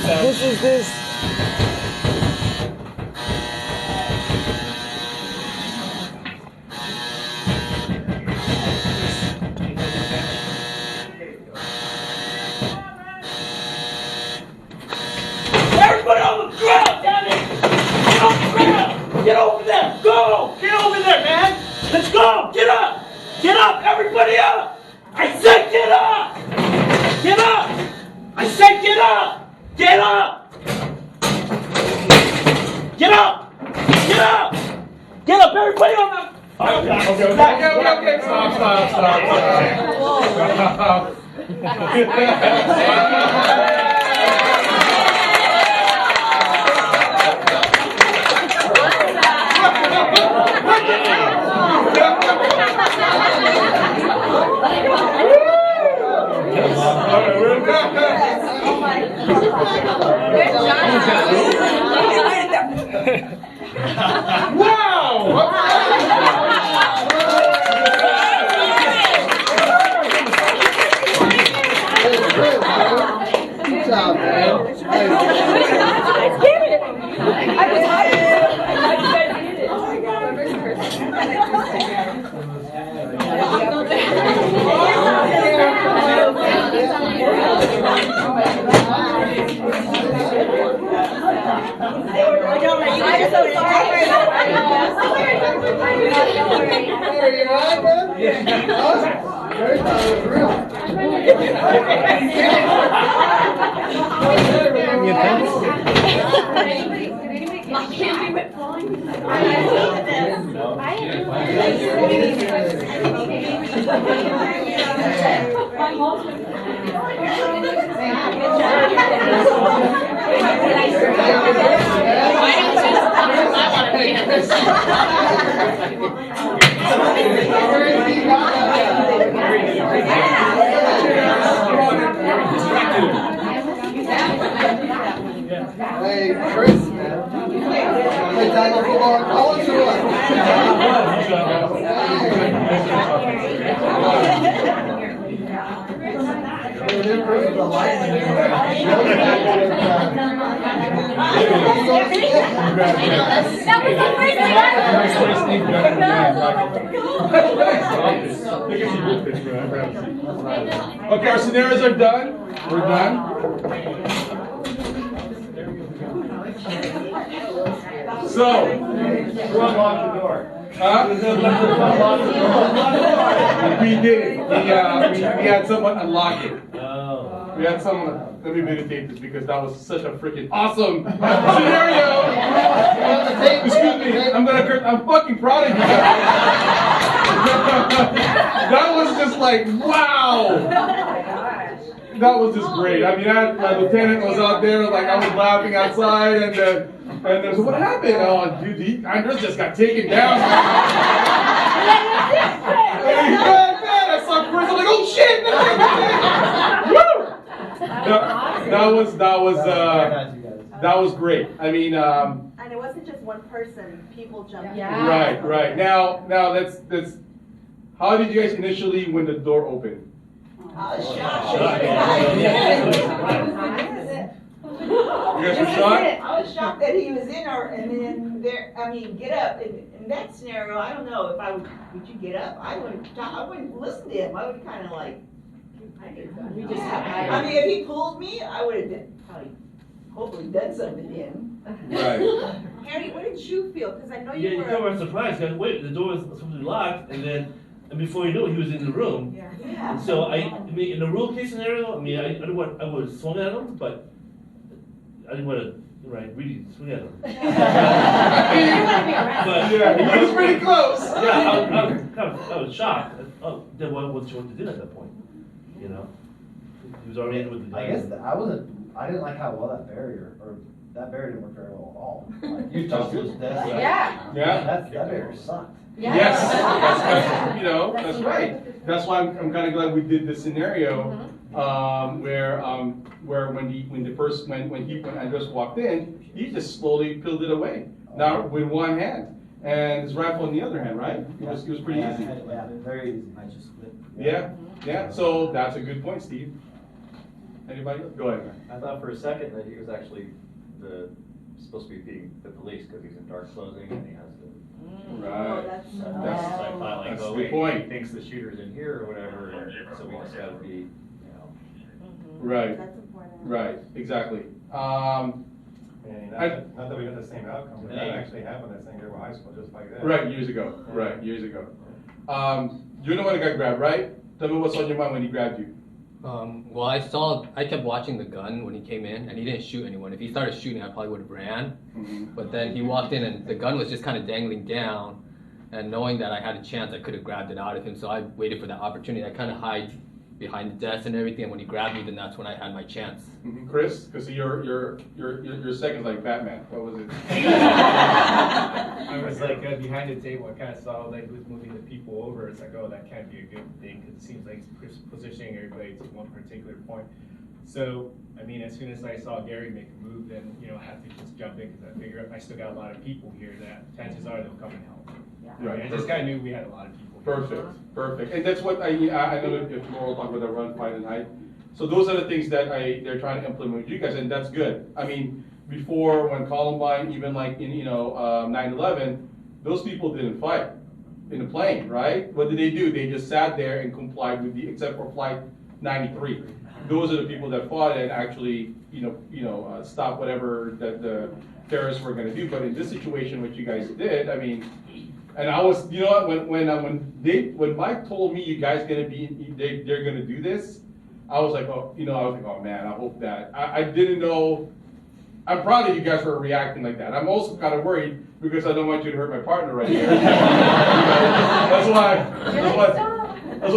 This is this. Everybody on the ground, damn it! Get on the ground! Get over there! Go! Get over there, man! Let's go! Get up! Get up! Everybody up! I said get up! Get up! I said get up! Get up! Get up! Get up! Get up! Everybody on the... Okay. Stop. Good job, man. Very good, real. Hey, Chris, man. Play tackle football in college or what? That was the first Okay, our scenarios are done. We're done. So, Who unlocked the door? huh? We did it. We had someone unlock it. Oh. We had someone. Let me videotape this because that was such a freaking awesome scenario. Excuse me. I'm fucking proud of you guys. That was just like wow. That was just great. I mean, my lieutenant was out there, like I was laughing outside, and there's what happened? Oh, dude, Andres just got taken down. I saw Chris. I'm like, oh shit! Woo! That was great. I mean, And it wasn't just one person, people jumped in. Yeah. right. Now that's. How did you guys initially when the door opened? I was shocked. You guys were shocked? I was shocked that he was in there, and then there, I mean, get up. In that scenario, I don't know if would you get up? I wouldn't listen to him. I would kind of like, I mean, if he pulled me, I would have probably, hopefully done something to him. Right. Harry, what did you feel? Because I know Yeah, you you were. come around surprised, because wait, the door was supposed to be locked, and before you knew it, he was in the room. Yeah. And so I mean, in a real case scenario, I mean, I would have swung at him, but I didn't want to, really swing at him. But Yeah, he was pretty close. yeah, I was shocked. Oh, then what was you want to do at that point? You know, he was already in with the guy. I guess I didn't like how well that barrier didn't work very well at all. Like, you touched those desks. Yeah. Yeah. That barrier sucked. Yeah. Yes, that's right. That's why I'm kind of glad we did this scenario where when Andres walked in, he just slowly peeled it away. Now with one hand and his rifle in the other hand, right? It was pretty easy. Yeah, very easy. I just flipped. Yeah. So that's a good point, Steve. Anybody? Go ahead, man. I thought for a second that he was actually supposed to be being the police because he's in dark clothing and he has the. Right. That's so I thought like, That's oh the wait, point. he thinks the shooter's in here or whatever, and so we just gotta be, you know. Right, That's important. right, exactly. Not that we got the same outcome, but that actually happened at San Gabriel High School, just like that. Right, years ago, right, years ago. You're the one that got grabbed, right? Tell me what's on your mind when he grabbed you. Well, I kept watching the gun when he came in, and he didn't shoot anyone. If he started shooting, I probably would have ran. But then he walked in, and the gun was just kind of dangling down. And knowing that I had a chance, I could have grabbed it out of him. So I waited for that opportunity. I kind of hide behind the desk and everything. And when he grabbed me, then that's when I had my chance. Chris, because your second's like Batman. What was it? I was like behind the table. I kind of saw like who's moving the people over. It's like, oh, that can't be a good thing because it seems like he's positioning everybody to one particular point. So, I mean, as soon as I saw Gary make a move, then I have to just jump in because I figure I still got a lot of people here that chances are they'll come and help. Right. I just kind of knew we had a lot of people here. Perfect, perfect. And that's what I know if tomorrow we'll talk about the run, fight, and hide. So those are the things that they're trying to implement with you guys, and that's good. I mean, before when Columbine, even like in 9/11, those people didn't fight in the plane, right? What did they do? They just sat there and complied with except for Flight 93. Those are the people that fought and actually, stopped whatever that the terrorists were going to do. But in this situation, what you guys did, I mean. And I was, when Mike told me you guys they're gonna do this, I was like, oh man, I hope that. I didn't know. I'm proud of you guys for reacting like that. I'm also kind of worried because I don't want you to hurt my partner right here. That's why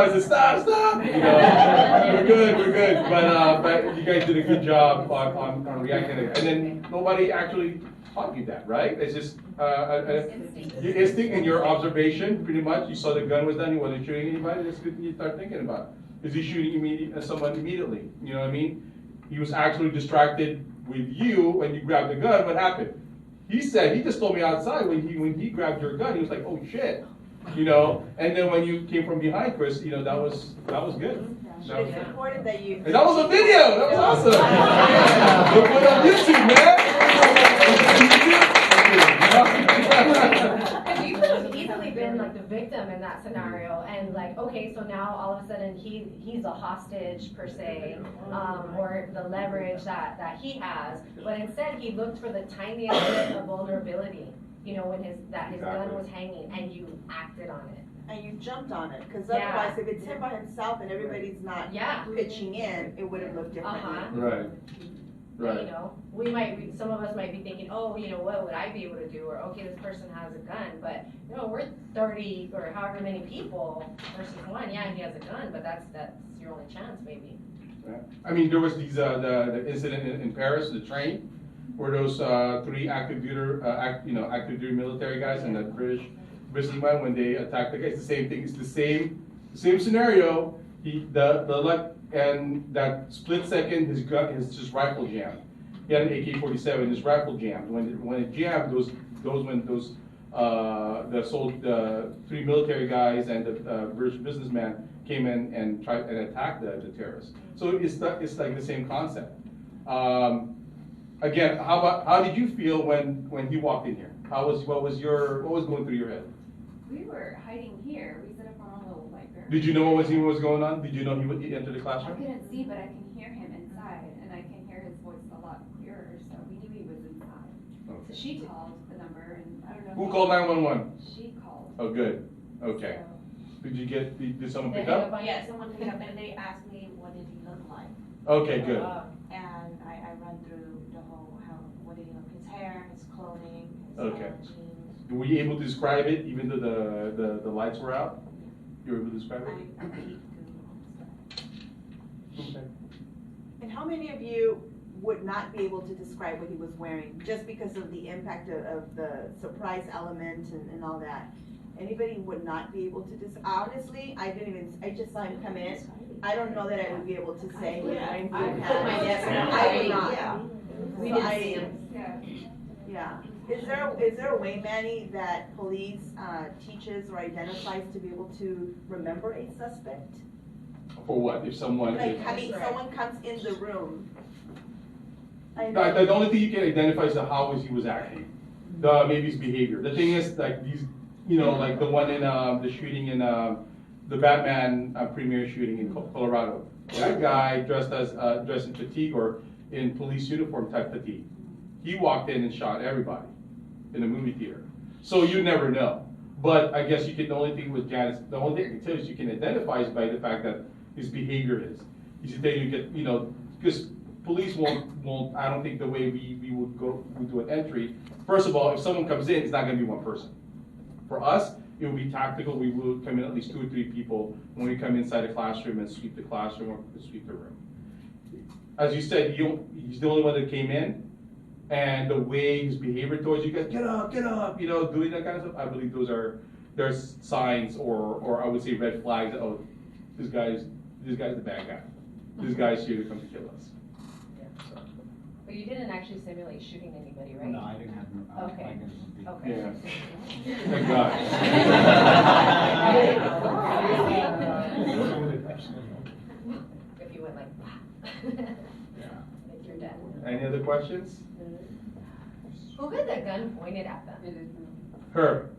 I said stop. We're good. But you guys did a good job on reacting, and then nobody actually taught you that, right? It's just your instinct and your observation, pretty much. You saw the gun was done, he wasn't shooting anybody, that's good you start thinking about. Is he shooting someone immediately? You know what I mean? He was actually distracted with you when you grabbed the gun, what happened? He just told me outside when he grabbed your gun, he was like, oh shit. And then when you came from behind, Chris, that was good. It's important that you. And that was a video, that was awesome. We'll put it on YouTube, man. Because you could have easily been like the victim in that scenario, and like, okay, so now all of a sudden he's a hostage per se, or the leverage that he has. But instead, he looked for the tiniest bit of vulnerability, when his gun was hanging, and you acted on it. And you jumped on it, because Yeah. otherwise, if it's him by himself and everybody's not pitching in, it would have looked differently. Right. Right. Some of us might be thinking, oh, what would I be able to do? Or, okay, this person has a gun, but, we're 30 or however many people versus one. Yeah, he has a gun, but that's your only chance, maybe. Right. I mean, there was the incident in Paris, the train, where those 3 active duty military guys and the British businessman, when they attacked the guy, it's the same thing. It's the same scenario. And that split second, his rifle jammed. He had an AK-47. His rifle jammed. When it jammed, the 3 military guys and the British businessman came in and tried and attacked the terrorists. So it's like the same concept. Again, how did you feel when he walked in here? What was going through your head? We were hiding here. We set up our own little library. Did you know what was going on? Did you know he would enter the I classroom? couldn't see, but I can hear him inside, and I can hear his voice a lot clearer, so we knew he was inside. Okay. So she called the number, and I don't know. Who called 911? She called. Oh, good. Okay. So, Did someone pick up? Yeah, someone picked up and they asked me what did he look like. Okay, good. And I ran through the whole what did he look, his hair, his clothing, his Okay. jeans. Were you able to describe it even though the lights were out? You were able to describe I it? peeked Okay. And how many of you would not be able to describe what he was wearing, just because of the impact of the surprise element and all that? Anybody would not be able to honestly, I just saw him come in. I don't know that I would be able to say. I would put my desk down. I would not. Yeah. We So didn't I- see him. yeah. Yeah. Is there a way, Manny, that police teaches or identifies to be able to remember a suspect? For what? If someone, Like, if, I mean, someone comes in the room. the only thing you can identify is how he was acting, maybe his behavior. The thing is, like these, like the one in the shooting in the Batman premiere shooting in Colorado. That guy dressed in fatigue or in police uniform type fatigue. He walked in and shot everybody in a movie theater. So you never know. But I guess the only thing with Janice, the only thing I can tell you is you can identify is by the fact that his behavior is. You should then you get, because police won't, I don't think the way we would do an entry. First of all, if someone comes in, it's not gonna be one person. For us, it would be tactical. We will come in at least 2 or 3 people when we come inside a classroom and sweep the classroom or sweep the room. As you said, he's the only one that came in, and the way his behavior towards you guys, get up, doing that kind of stuff, I believe there's signs or I would say red flags that, oh, this guy's the bad guy. This guy's here to come to kill us. So. But you didn't actually simulate shooting anybody, right? No, I didn't have. Okay. Okay. Yeah. Thank God. If you went like, like you're dead. Any other questions? Who had the gun pointed at them? Her.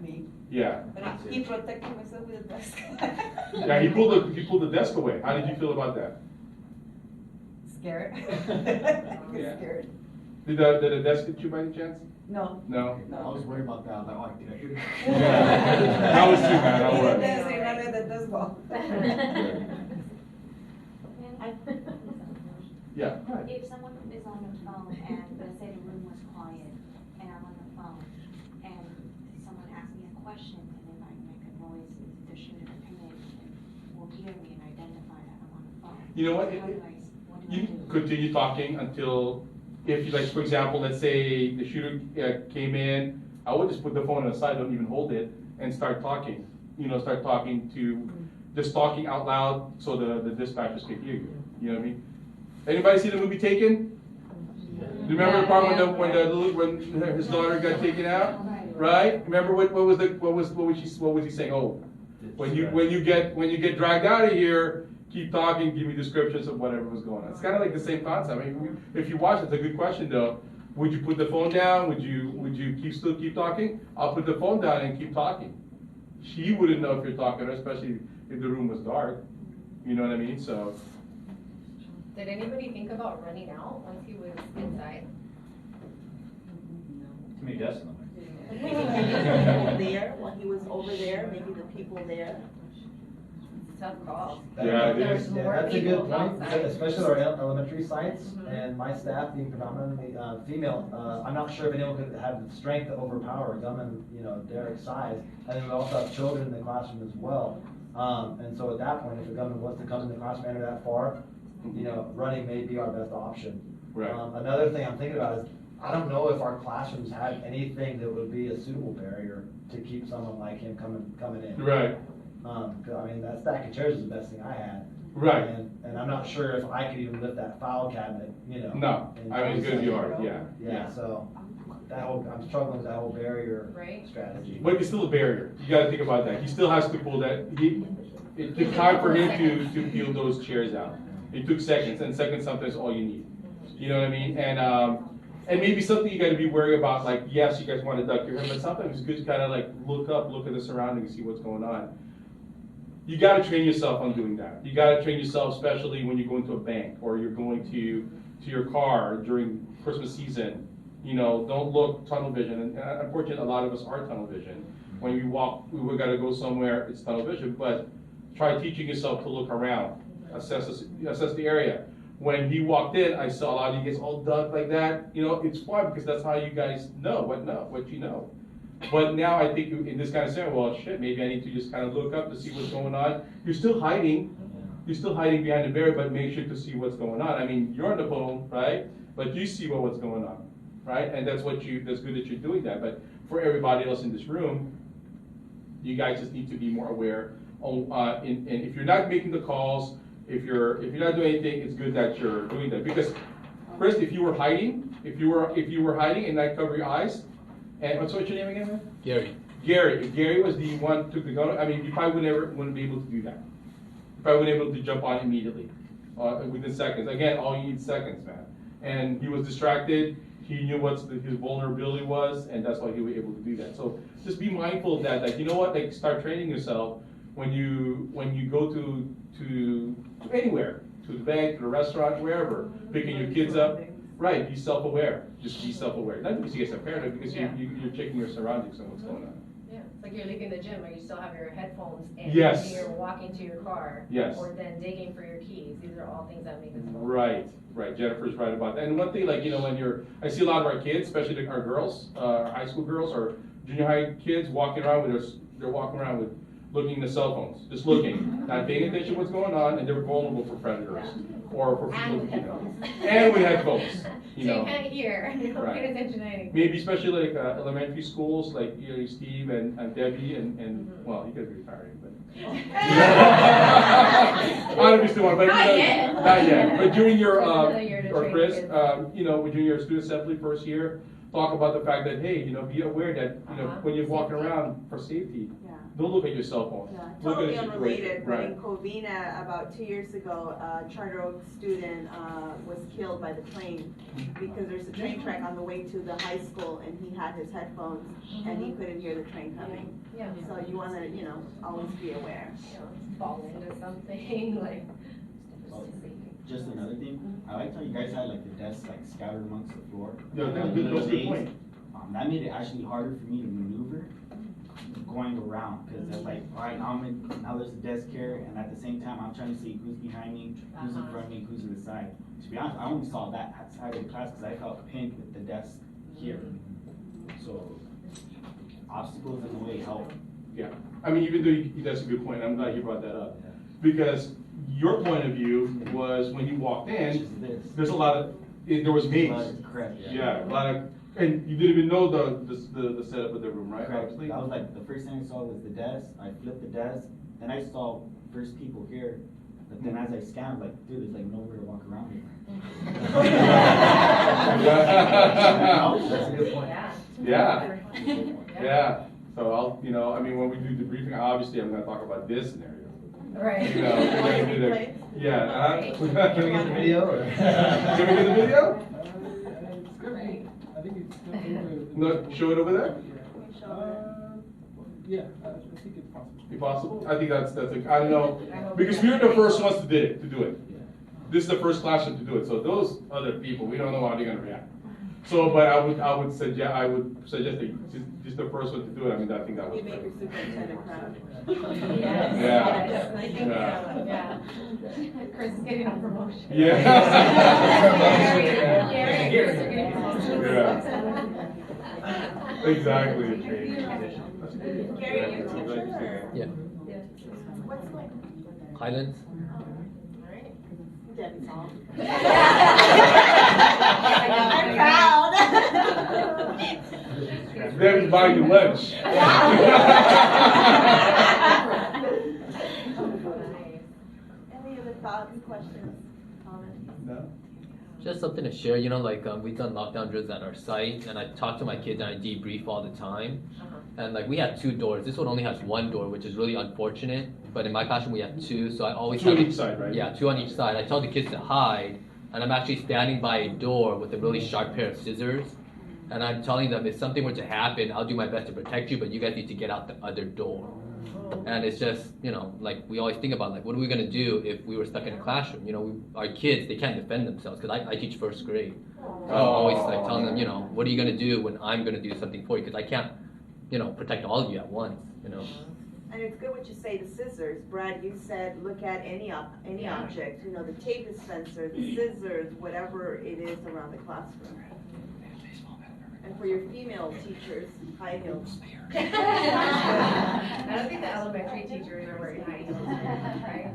Me. Yeah. But he protected himself with a desk. Yeah, he pulled the desk away. How did you feel about that? Scared. Yeah. Scared. Did the desk hit you by any chance? No. No? I was worried about that. I was like, oh, did I shoot? Yeah. I was too, man. I was. Yeah. If someone is on the phone and let's say the room was quiet and I'm on the phone and someone asks me a question and then I make a noise, the shooter come in and will hear me and identify that I'm on the phone. You know what? How do I You do? continue talking until, if you like, for example, let's say the shooter came in, I would just put the phone on the side, don't even hold it, and start talking. Start talking just talking out loud so the dispatchers can hear you. You know what I mean? Anybody see the movie Taken? Do you remember the part when his daughter got taken out? Right? Remember what was he saying? Oh, when you get dragged out of here, keep talking, give me descriptions of whatever was going on. It's kind of like the same concept. I mean, if you watch, it's a good question though. Would you put the phone down? Would you still keep talking? I'll put the phone down and keep talking. She wouldn't know if you're talking to her, especially if the room was dark. You know what I mean? So. Did anybody think about running out once he was inside? Too many deaths in the Maybe the people there, when he was over there, maybe the people there. Tough call. Yeah, it There's is. more That's a people good point, outside. especially our elementary sites, and my staff being predominantly female, I'm not sure if anyone could have the strength to overpower a gunman, Derek's size. And then we also have children in the classroom as well. And so at that point, if a gunman wants to come in the classroom enter that far, running may be our best option. Right. Another thing I'm thinking about is, I don't know if our classrooms had anything that would be a suitable barrier to keep someone like him coming in. Right. 'Cause I mean, that stack of chairs is the best thing I had. Right. And I'm not sure if I could even lift that file cabinet, No, I mean, it's gonna be hard, yeah. Yeah, so I'm struggling with that whole barrier Right. strategy. But it's still a barrier. You gotta think about that. He still has to pull that. It took time for him to peel those chairs out. It took seconds, and seconds sometimes all you need. You know what I mean? And maybe something you gotta be wary about, like, yes, you guys wanna duck your head, but sometimes it's good to kinda like look at the surroundings, see what's going on. You gotta train yourself on doing that. You gotta train yourself, especially when you're going to a bank or you're going to your car during Christmas season. Don't look tunnel vision. And unfortunately, a lot of us are tunnel vision. When we walk, we gotta go somewhere, it's tunnel vision. But try teaching yourself to look around, assess the area. When he walked in, I saw a lot of you guys all ducked like that. It's fun because that's how you guys know what you know. But now I think in this kind of scenario, well, shit, maybe I need to just kind of look up to see what's going on. You're still hiding behind the barrier, but make sure to see what's going on. I mean, you're on the phone, right? But you see what's going on, right? And that's good that you're doing that. But for everybody else in this room, you guys just need to be more aware. And if you're not making the calls, if you're not doing anything, it's good that you're doing that. Because, Chris, if you were hiding and not cover your eyes. And what's your name again, man? Gary. Gary. If Gary was the one who took the gun, I mean, you probably wouldn't be able to do that. if I wasn't able to jump on immediately, within seconds. Again, all you need seconds, man. And he was distracted. He knew what his vulnerability was, and that's why he was able to do that. So just be mindful of that. Like, you know what? Like, start training yourself when you go to anywhere, to the bank, to the restaurant, wherever, picking your kids up. Right, be self-aware. Just be self-aware. Not because you guys are parent, but because you're checking your surroundings and what's going on. Yeah, it's like you're leaving the gym, or you still have your headphones in, Yes. and you're walking to your car. Yes. Or then digging for your keys. These are all things that make us focus. Right. Jennifer's right about that. And one thing, like, you know, I see a lot of our kids, especially our girls, our high school girls, or junior high kids walking around they're walking around with looking at the cell phones, just looking, not paying attention to what's going on, and they're vulnerable for predators or for people, you know. And with headphones, you know. So you can't hear. You don't Right. pay attention to anything. Maybe especially like elementary schools, like, you know, Steve and Debbie and well, you could be retiring, but. I don't know if you still want, but Not yet. Not yet. But during your Another year to or train Chris, kids. you know, during your student assembly first year, talk about the fact that, hey, you know, be aware that, you know, when you're walking around for safety, don't look at your cell phone. Yeah, Look at totally the situation. unrelated, but in Right. Covina, about 2 years ago, a Charter Oak student was killed by the train because there's a train track on the way to the high school, and he had his headphones, and he couldn't hear the train coming. Yeah. So you want to, you know, always be aware. You know, fall into something, like. Just another thing, I liked how you guys had like the desks like scattered amongst the floor. Yeah, that's Like, good- little that's a good days. point. That made it actually harder for me to maneuver going around, because it's like, all right, now there's a desk here, and at the same time, I'm trying to see who's behind me, who's in front of me, who's to the side. To be honest, I only saw that side of the class because I felt pinned with the desk here. So obstacles in a way help. Yeah, I mean, even though that's a good point, I'm glad you brought that up. Because your point of view was when you walked in, there's a lot of, there was maze. Correct, yeah. Yeah, a lot of, and you didn't even know the setup of the room, right? Correct. Obviously? That was like, the first thing I saw was the desk, I flipped the desk, then I saw first people here, but then as I scanned, like, dude, there's like nowhere to walk around here. That's a good point. Yeah, so I'll, you know, I mean, when we do the briefing, obviously I'm gonna talk about this scenario. Right. You know, we're gonna do the, yeah. Can we get the video, or? Can we get the video? I think it's No, show it over there? Yeah, I think it's possible. Possible? I think that's I don't know, because we were the first ones to do it. This is the first classroom to do it, so those other people, we don't know how they're gonna react. So, but I would suggest that just the first one to do it, I mean, I think that was. You make your superintendent proud. Yes. Yeah. Yes, I think so, yeah. Chris is getting a promotion. Yeah. Gary and Chris are getting promotions. Exactly. Gary, your teacher? Yeah. What's like? Highlands. Debbie's home. I'm proud. Debbie's buying you lunch. Any other thoughts, questions, comments? No. Just something to share, you know, like we've done lockdown drills at our site, and I talk to my kids and I debrief all the time. And like we have 2 doors. This one only has 1 door, which is really unfortunate. But in my classroom we have 2, so I always 2 on tell each side, right? Yeah, 2 on each side. I tell the kids to hide, and I'm actually standing by a door with a really sharp pair of scissors. And I'm telling them if something were to happen, I'll do my best to protect you, but you guys need to get out the other door. And it's just, you know, like we always think about like, what are we gonna do if we were stuck in a classroom? You know, our kids, they can't defend themselves, because I teach 1st grade. So I'm always like telling them, you know, what are you gonna do when I'm gonna do something for you? Because I can't, you know, protect all of you at once, you know. And it's good what you say, the scissors. Brad, you said look at any object. You know, the tape dispenser, the scissors, whatever it is around the classroom. And for your female teachers, high heels. I don't think the elementary teachers are wearing high heels, right?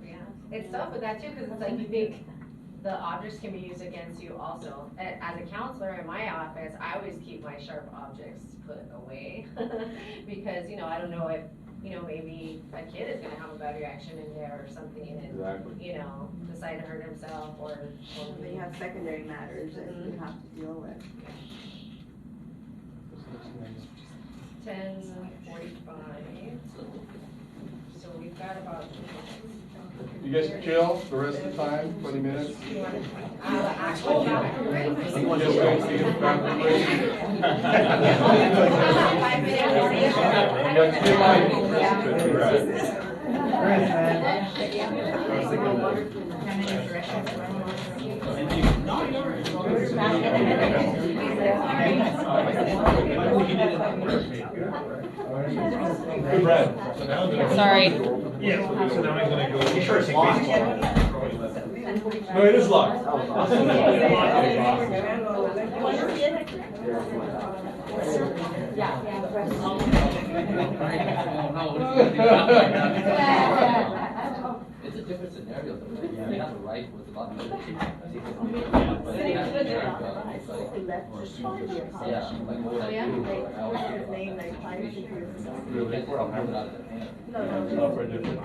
Yeah, it's tough with that too, because it's like you think the objects can be used against you also. As a counselor in my office, I always keep my sharp objects put away because, you know, I don't know if, you know, maybe a kid is gonna have a bad reaction in there or something and, Exactly. you know, decide to hurt himself or Then you have secondary matters that you have to deal with. 10:45. So we've got about. You guys chill the rest of the time, 20 minutes? You want actual bathroom break? You want to go and see if bathroom break? Yeah, see Good bread. Sorry. Yeah, so now I'm gonna go. First, No, it is locked. It's a different scenario though, right? You have a right with a lot of military. Yeah, like what would I do? I always think about that. Really? I'll pull it out of the hand. No, for a different.